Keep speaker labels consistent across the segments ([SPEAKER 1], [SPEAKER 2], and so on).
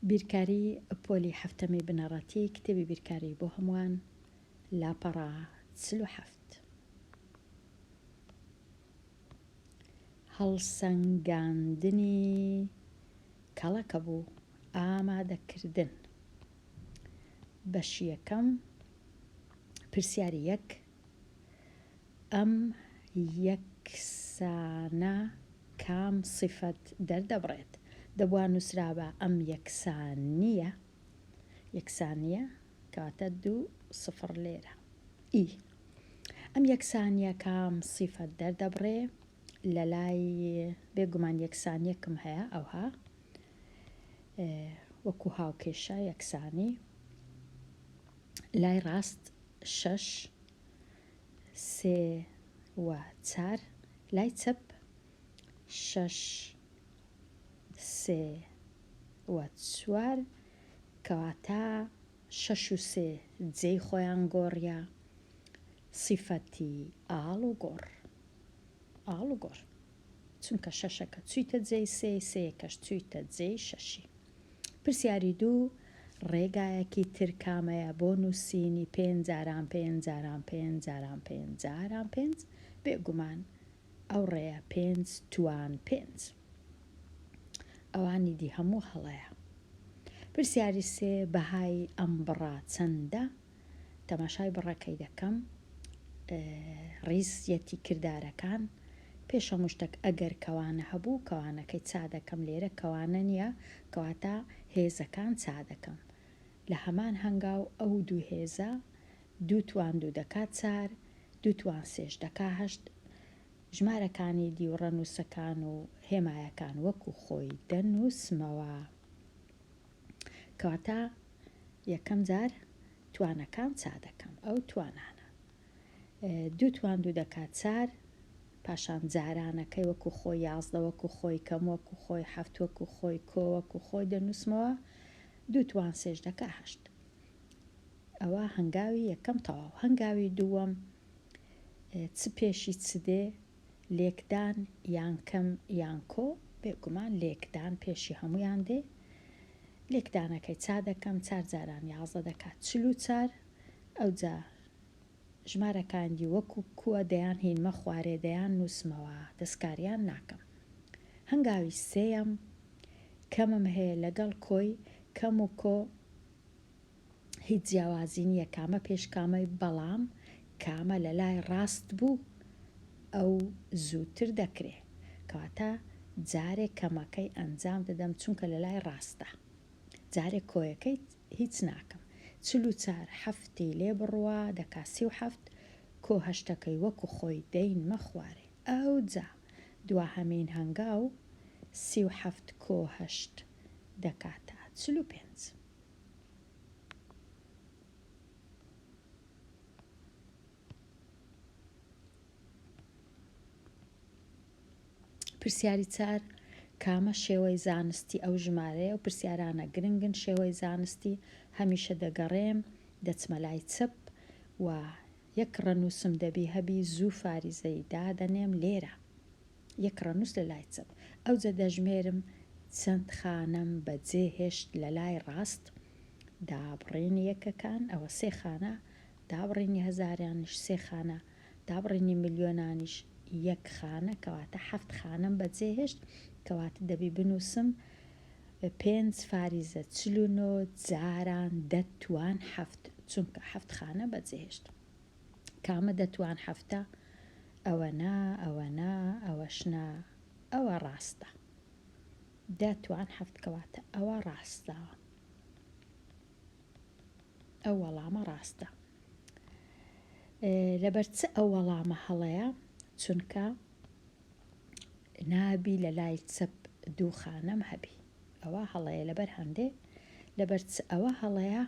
[SPEAKER 1] بیرکاری پۆلی هەفتەمی بنەڕەتی کتێبی بیرکاری بۆ هەمووان لاپەڕا 47 هەڵسەنگاندنی کەڵەکە بوو ئامادەکردن. بەشی یەکەم پرسیاری یەک ئەم یەکسانە کام صفەت دەردەبڕێت؟ دەبووە نووسرابە ئەم یەکسانیە کاتە 2-0 لێرە. ئەم یەکسانیە کام صفەت دەردەبڕێ لە لای بێگومان یەکسانیەکم هەیە ئەوها وەکو هاوکێشە یەکسانی لای ڕاست 6 3 و 4 لای چەپ 6 3 و 4 کەواتە 6 و 3 جێی خۆیان گۆڕیا صفەتی ئاڵ و گۆڕ چونکە شەشەکە چوویتە جێی سێیەکەش چوویتە جێی شەشی. پرسیاری 2 ڕێگایەکی تر کامەیە بۆ نووسینی 5 بێگومان ئەو ڕێیە 5 ئەوانی دی هەموو هەڵەیە. پرسیاری 3 بەهای ئەم بڕا چەندە؟ تەماشای بڕەکەی دەکەم ڕیزیەتی کردارەکان پێش هەموو شتێک ئەگەر کەوانە هەبوو کەوانەکەی چا دەکەم لێرە کەوانە نییە کەواتە هێزەکان چا دەکەم لە هەمان هەنگاو ئەو دوو هێزە 2 توان 2 دەکات 4 2 توان 3 دەکا 8 ژمارەکانی دیوڕە نووسەکان و هێمایەکان وەکو خۆی دەنووسمەوە کەواتە یەکەم جار توانەکان چا دەکەم ئەو توانانە 2 توان 2 دەکات 4 پاشان جارانەکەی وەکو خۆی 11 وەکو خۆی کەم وەکو خۆی 7 وەکو خۆی کۆ وەکو خۆی دەنووسمەوە 2 توان 3 دەکا 8 ئەوە هەنگاوی یەکەم تەواو. هەنگاوی دووەم چ پێشی چ دێ لێکدان یان کەم یان کۆ بێگومان لێکدان پێشی هەمویان دێ لێکدانەکەی چا دەکەم 4 جاران 11 دەکات 44 ئەوجا ژمارەکاندی وەکو کووە دەیان هینمە خوارێ دەیان نووسمەوە دەستکاریان ناکەم. هەنگاوی سێیەم کەمم هەیە لەگەڵ کۆی کەم و کۆ هیچ جیاوازی نییە کامە پێش کامەی بەڵام کامە لە لای ڕاست بوو ئەو زووتر دەکرێ کەواتە جارێک کەمەکەی ئەنجام دەدەم چونکە لە لای ڕاستە جارێک کۆیەکەی هیچ ناکەم 44 هەفتی لێ بڕوە دەکا 37 کۆ هەشتەکەی وەکو خۆی دەینمە خوارێ ئەو جا دواهەمین هەنگاو 37 کۆ هەشت دەکاتە 45. پرسیاری 4 کامە شێوەی زانستی ئەو ژمارەیە و پرسیارانە گرنگن شێوەی زانستی هەمیشە دەگەڕێم دەچمە لای چەپ و یەک ڕەنووسم دەبی هەبی زوو فاریزەی دادەنێم لێرە یەک ڕەنووس لە لای چەپ ئەوجە دەژمێرم چەند خانەم بەجێ هێشت لە لای ڕاست دابڕینی یەکەکان ئەوە 3 خانە دابڕینی هەزاریانش 3 خانە دابڕینی ملیۆنانیش 1 خانە کەواتە 7 خانەم بەجێ هێشت کەواتە دەبی بنووسم 5 فاریزە 49 جاران دەتوان 7 چونکە 7 خانە بەجێ هێشت کامە دەتوان 7 ئەوە نا ئەوەش نا ئەوە ڕاستە دەتوان 7 کەواتە ئەوە ڕاستە ئەو وەڵامە ڕاستە لەبەر چ ئەو وەڵامە هەڵەیە چونکە نابی لە لای چەپ 2 خانەم هەبی ئەوە هەڵەیە لەبەر هەندێ لەبەر چ ئەوە هەڵەیە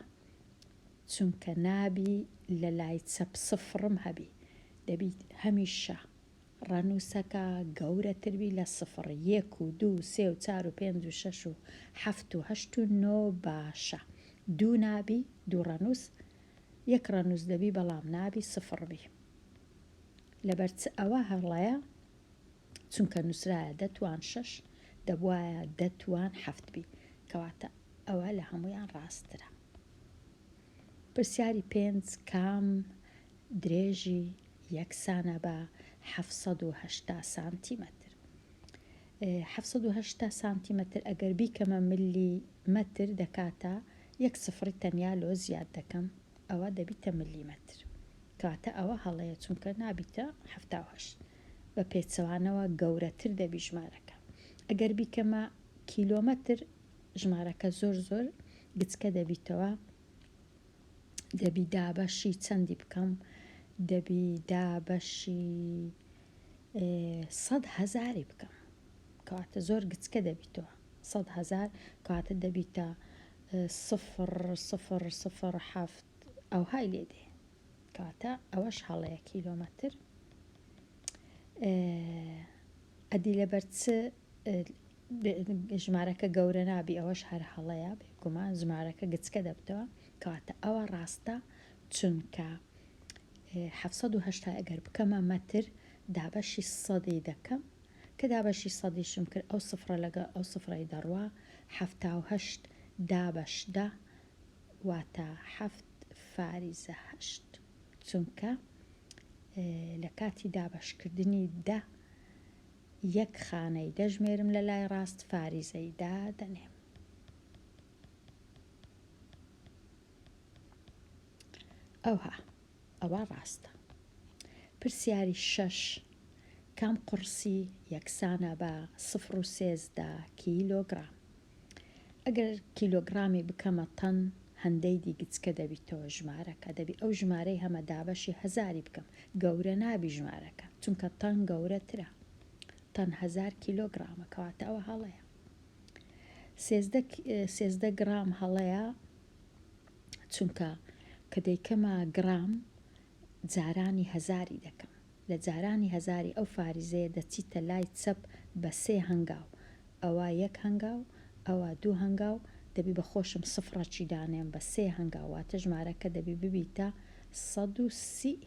[SPEAKER 1] چونکە نابی لە لای چەپ 0م هەبی دەبیت هەمیشە ڕەنووسەکە گەورەتربی لە 0 1 و 2 و 3 و 4 و 5 و 6 و 7 و 8 و 9 باشە 2 نابی 2 ڕەنووس 1 ڕەنووس دەبی بەڵام نابی 0 بی لەبەر چ ئەوە هەڵەیە چونکە نووسرایە دەتوان 6 دەبوایە دەتوان 7 بی کەواتە ئەوە لە هەمویان ڕاستترە. پرسیاری 5 کام درێژی یەکسانە بە 780 سانتیمەتر. 780 سانتیمەتر ئەگەر بیکەمە ملی مەتر دەکاتە 1 سفری تەنیا لۆ زیاد دەکەم، ئەوە دەبیتە ملیمەتر، کاتە ئەوە هەڵەیە چونکە نابیتە 78 بە پێچەوانەوە گەورەتر دەبی ژمارەکە. ئەگەر بیکەمە کیلۆمەتر ژمارەکە زۆر گچکە دەبیتەوە، دەبی دابەشی چەندی بکەم، دەبی دابەشی 100,000 بکەم، کاتە زۆر گچکە دەبیتەوە 100,000 کاتە دەبیتە 0.007 ئەو های لێدێ، کاتە ئەوەش هەڵەیە کیلۆمەتر. ئەدی لەبەر چ ژمارەکە گەورە نابی، ئەوەش هەر هەڵەیە بێگومان ژمارەکە گچکە دەبتەوە، کاتە ئەوە ڕاستە، چونکە 780 ئەگەر بکەمە مەتر دابەشی 100 دەکەم، کە دابەشی 100شم کرد ئەو سفرە لەگە ئەو سفرەی دەڕوا 78 دابەش 10 واتە 7 فاریزە 8، چونکە لە کاتی دابەشکردنی 10 یەک خانەی دەژمێرم لە لای ڕاست، فاریزەی 10 دەنێم. ئەوە ڕاستە. پرسیاری 6 کام قورسی یەکسانە بە 0.13 کیلۆگرام. ئەگەر کیلۆگرامی بکەمە تەن هەندەی دیگچکە دەبیتەوە ژمارەکە، دەبی ئەو ژمارەی هەمە دابەشی 1000 بکەم، گەورە نابی ژمارەکە، چونکە تەن گەورەترە، تەن 1000 کیلۆگرامە، کەواتە ئەوە هەڵەیە. 13 گرام هەڵەیە، چونکە کە دەیکەمە گرام جارانی 1000 دەکەم، لە جارانی 1000 ئەو فاریزەیە دەچیتە لای چەپ بە 3 هەنگاو، ئەوە 1 هەنگاو، ئەوە 2 هەنگاو، دەبی بە خۆشم سفرەچی دانێم بە 3 هەنگاواتە ژمارەکە دەبی ببیتە 130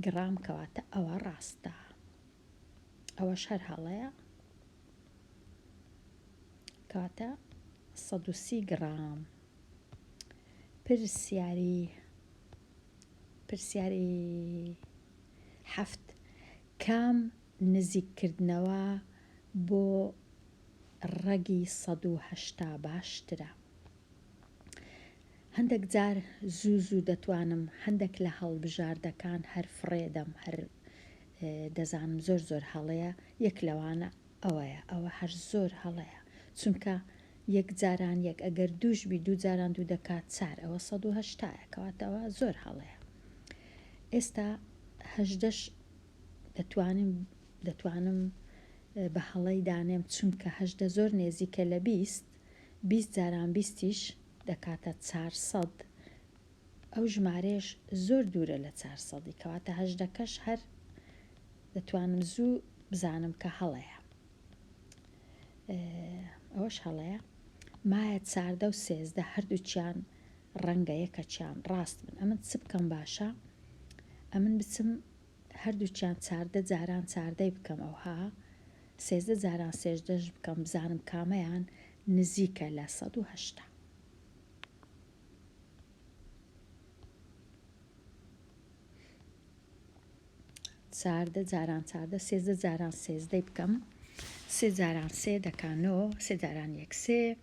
[SPEAKER 1] گرام، کەواتە ئەوە ڕاستە. ئەوەش هەر هەڵەیە، کەواتە 130 گرام. پرسیاری 7 کام نزیککردنەوە بۆ ڕەگی 180 باشترە. هەندێک جار زوو دەتوانم هەندێک لە هەڵبژاردەکان هەر فڕێدەم، هەر دەزانم زۆر هەڵەیە، یەک لەوانە ئەوەیە، ئەوە هەر زۆر هەڵەیە، چونکە یەک جاران یەک ئەگەر دووشبی 2 جاران 2 دەکات 4، ئەوە 180، کەواتەوە زۆر هەڵەیە. ئێستا 18ش دەتوانم بە هەڵەی دانێم، چونکە 18 زۆر نێزیکە لە 20 جاران 20ش دەکاتە 400، ئەو ژمارەش زۆر دوورە لە 400، کەواتە 18کەش هەر دەتوانم زوو بزانم کە هەڵەیە. ئەوەش هەڵەیە. مایە 14 و 13 هەردووچیان ڕەنگە یەکەچیان ڕاست بن، ئەمن چ بکەم باشە؟ ئەمن بچم هەردووچیان 14 جاران 14 بکەم، ئەوها 13 جاران 13 بکەم، بزانم کامەیان نزیکە لە 180. چاردە جاران 14 13 جاران 13 بکەم، 3 جاران 3 دەکانەوە، 3 جاران 1 3،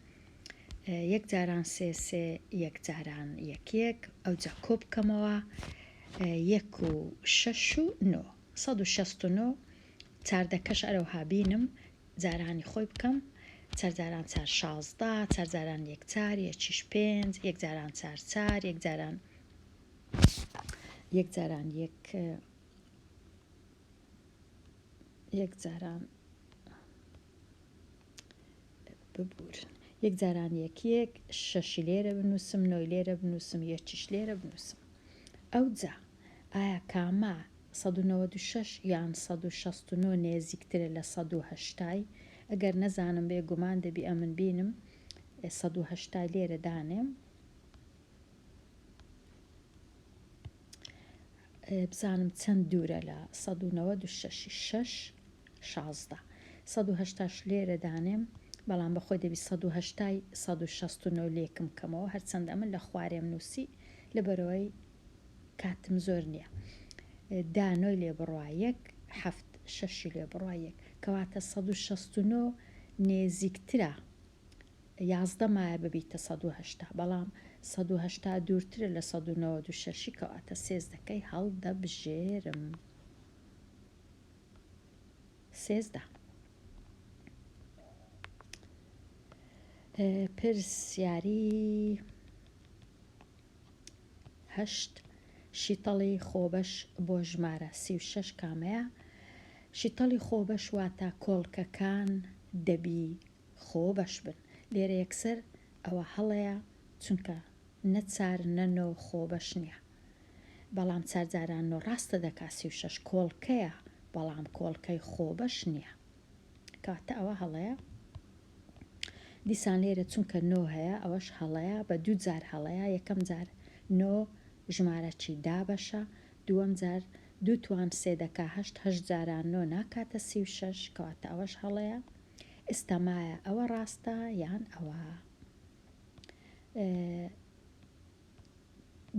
[SPEAKER 1] 1 جاران 3 3، 1 جاران 1 1، ئەو جا کۆ بکەمەوە 1 و 6 و 9، 169. چاردەکەش ئەرەوها بینم جارانی خۆی بکەم، 4 جاران 4 16، 4 جاران 1 4، 1 5، 1 جاران 4 4، 1 جاران 1 جاران ببورن، 1 جاران 1 1، 6 لێرە بنووسم، 9 لێرە بنووسم، 1 لێرە بنووسم. ئەو جا ئایا کامە 196 یان 169 نێزیکترە لە 180؟ ئەگەر نەزانم بێگومان دەبی ئەمن بینم 180 لێرە دانێم، بزانم چەند دوورە لە 196 6 16، 180 لێرە دانێم، بەڵام بەخۆی دەبی 169 لێکم کەمەوە هەرچەندە من لە خوارێم نووسی لەبەرەوەی کاتم زۆر نییە. دانۆی لێ بڕوا یەک، هەفت شەشی لێ بڕوا یەک، کەواتە 169 نێزیکترە 11 مایە ببیتە 180، بەڵام 180 دوورترە لە 196 کەواتە 13ەکەی هەڵدەبژێرم. 13. پرسیاری 8 شیتەڵی خۆبەش بۆ ژمارە 36 کامەیە؟ شیتەڵی خۆبەش واتە کۆڵکەکان دەبی خۆبەش بن. لێرە یەکسەر ئەوە هەڵەیە چونکە نەچار نەنۆ خۆبەش نییە، بەڵام چارجاران نۆ ڕاستە دەکا 36 کۆڵکەیە، بەڵام کۆڵکەی خۆبەش نییە، کاتە ئەوە هەڵەیە. دیسان لێرە چونکە نۆ هەیە ئەوەش هەڵەیە، بە دوو جار هەڵەیە. یەکەم جار نۆ ژمارەی دابەشە، دووەم جار دوو توان سێ دەکا هەشت، هەشت جاران نۆ ناکاتە 36 کەواتە ئەوەش هەڵەیە. ئێستا مایە ئەوە ڕاستە یان ئەوە؟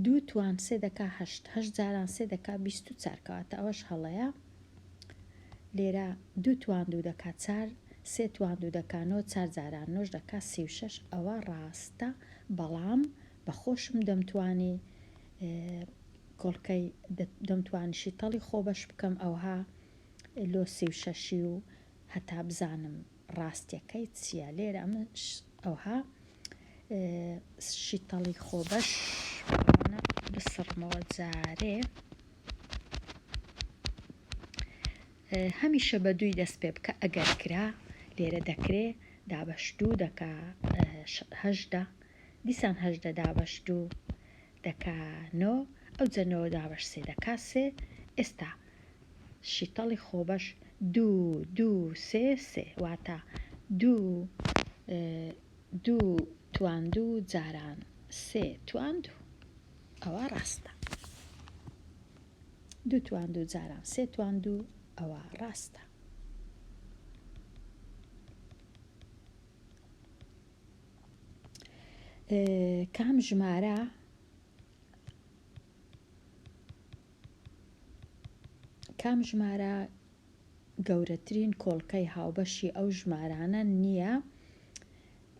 [SPEAKER 1] دوو توان سێ دەکا هەشت، هەشت جاران سێ دەکا 24 کەواتە ئەوەش هەڵەیە. لێرە دوو توان دوو دەکا چار، سێ توان دوو دەکانەوە چار جاران نۆش دەکا 36 ئەوە ڕاستە، بەڵام بەخۆشم دەمتوانی کۆڵکەی دەمتوانیشی تەڵی خۆبەش بکەم ئەوها لۆ 36 و هەتا بزانم ڕاستیەکەی چییە. لێرە ئەمە ئەوها شیتەڵی خۆبەش بسڕمەوە جارێ هەمیشە بە دووی دەست پێ بکە ئەگەر کرا. لێرە دەکرێ دابەش دوو دەکا هەژدە، دیسان هەژدە دابەش دوو دەکا نۆ، ئەو جەنەوە دابەش سێ دەکا سێ. ئێستا شیتەڵی خۆبەش دوو دوو سێ سێ واتە دوو توان دوو جاران سێ توان دوو، ئەوە ڕاستە. دوو توان دوو جاران سێ توان دوو، ئەوە ڕاستە. کام ژمارە گەورەترین کۆڵکەی هاوبەشی ئەو ژمارانە نییە؟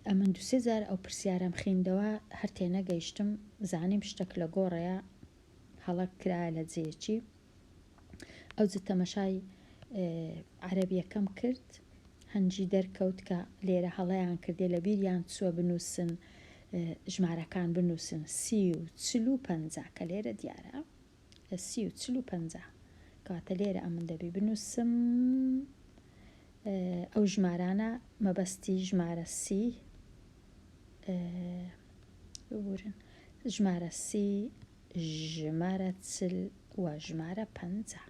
[SPEAKER 1] ئەمن دو سێ جار ئەو پرسیارەم خوێندەوە هەر تێنەگەیشتم، زانیم شتێک لە گۆڕەیە هەڵە کرایە لە جێیەکی. ئەو جە تەمەشای عەرەبیەکەم کرد، هەنجی دەرکەوت کە لێرە هەڵەیان کردێ لە بیریان چووە بنووسن ژمارەکان بنووسن 30 و 45 کە لێرە دیارە 30 و 45 کاتە لێرە ئەمن دەبی بنووسم ئەو ژمارانە مەبەستی ژمارە سی ببورن ژمارە سی، ژمارە چل و ژمارە 50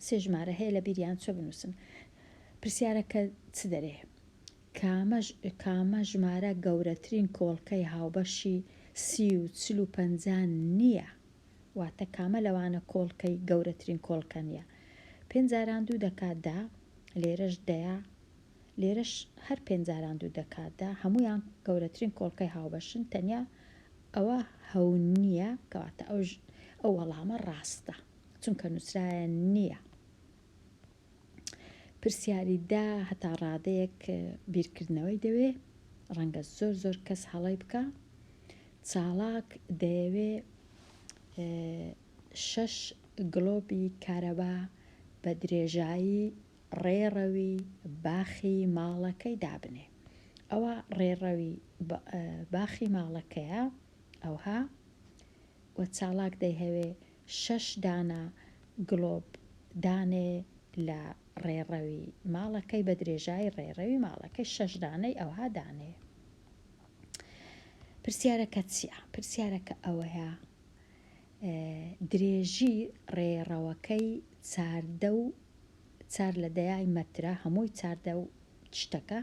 [SPEAKER 1] سێ ژمارە هەیە لە بیریان چۆ بنووسن. پرسیارەکە چ دەرێ؟ کامە ژمارە گەورەترین کۆڵکەی هاوبەشی 30 و 45 نییە؟ واتە کامە لەوانە کۆڵکەی گەورەترین کۆڵکە نییە. پێنجاران دوو دەکات دا، لێرەش دەیە، لێرەش هەر پێنجاران دوو دەکات دا، هەمویان گەورەترین کۆڵکەی هاوبەشن، تەنیا ئەوە هەو نییە کەواتە ئەو وەڵامە ڕاستە چونکە نووسرایە نییە. پرسیاری دا هەتا ڕادەیەک بیرکردنەوەی دەوێ، ڕەنگە زۆر زۆر کەس هەڵەی بکە. چالاک دەیەوێ 6 گلۆبی کارەبا بە درێژایی ڕێڕەوی باخی ماڵەکەی دابنێ. ئەوە ڕێڕەوی باخی ماڵەکەیە ئەوها، و چالاک دەیهەوێ 6 دانە گلۆب دانێ لە ڕێڕەوی ماڵەکەی بە درێژایی ڕێڕەوی ماڵەکەی 6 دانەی ئەوها دانێ. پرسیارەکە چییە؟ پرسیارەکە ئەوەیە درێژی ڕێڕەوەکەی چار لە دەیای مەترە، هەمووی چاردە و شتەکە.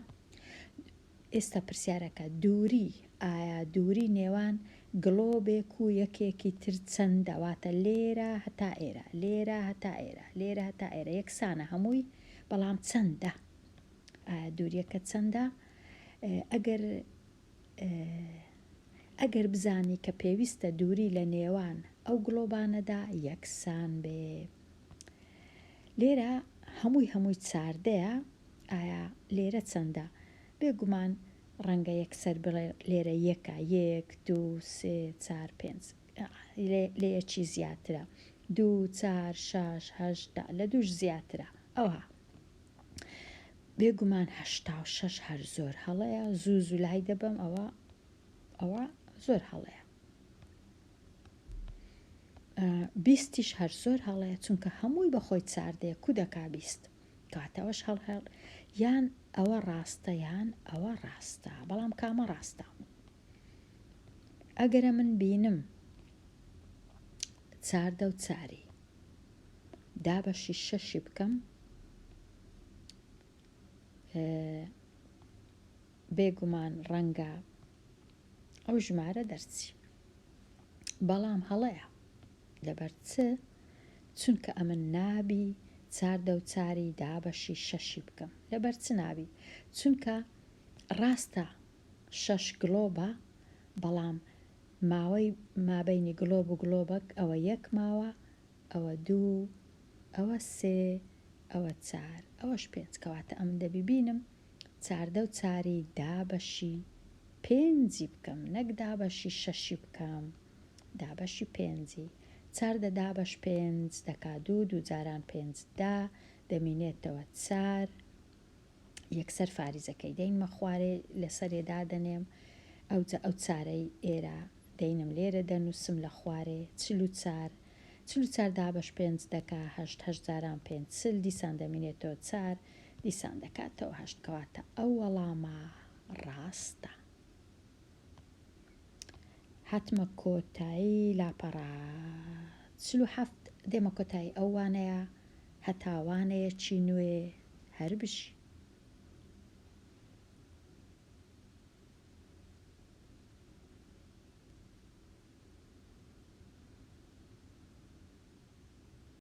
[SPEAKER 1] ئێستا پرسیارەکە دووری، ئایا دووری نێوان گلۆبێک و یەکێکی تر چەندە؟ واتە لێرە هەتا ئێرە، لێرە هەتا ئێرە، لێرە هەتا ئێرە یەکسانە هەمووی، بەڵام چەندە؟ دووریەکە چەندە. ئەگەر بزانی کە پێویستە دووری لە نێوان ئەو گڵۆبانەدا یەکسان بێ. لێرە هەمووی چاردەیە، ئایا لێرە چەندە؟ بێگومان ڕەنگە یەکسەر بڵێ لێرە یەکە، 1 2 3 4 5 لێ یەکی زیاترە، 2 4 6 8 لە دووش زیاترە. ئەوها بێگومان 86 هەر زۆر هەڵەیە، زوو لای دەبم، ئەوە زۆر هەڵەیە. 20 هەر زۆر هەڵەیە، چونکە هەمووی بەخۆی چاردەیە کو دەکا 20 کاتەوەش هەڵ یان ئەوە ڕاستە یان ئەوە ڕاستە، بەڵام کامە ڕاستە؟ ئەگەرە من بینم چاردە و چاری دابەشی 6 بکەم، بێگومان ڕەنگە ئەو ژمارە دەرچی، بەڵام هەڵەیە. لەبەر چونکە ئەمە نابی چاردە و چاری دابەشی 6 بکەم. لەبەر چ نابی؟ چونکە ڕاستە 6 گڵۆبە، بەڵام ماوەی مابەینی گڵۆب و گڵۆبەک ئەوە 1 ماوە، ئەوە 2، ئەوە 3، ئەوە 4، ئەوەش 5. کەواتە ئەم دەبینم چاردە و چاری دابەشی 5 بکەم، نەک دابەشی 6 بکەم، دابەشی 5. چاردە دابەش 5 دەکا 2، 2 جاران 5 دەمینێتەوە 4. یەکسەر فاریزەکەی دەینمە خوارێ لەسەرێدا دەنێم، ئەو چارەی ئێرە دەینم لێرە دەنووسم لە خوارێ 44 دابەش 5 دەکا 8 جاران 5 40، دیسان دەمینێتەوە 4، دیسان دەکاتەوە 8. کەواتە ئەو وەڵامە ڕاستە. هاتمە کۆتایی لاپەڕات 47 دێمە کۆتایی ئەو وانەیە هەتاوانەیەکی نوێ هەر بژی.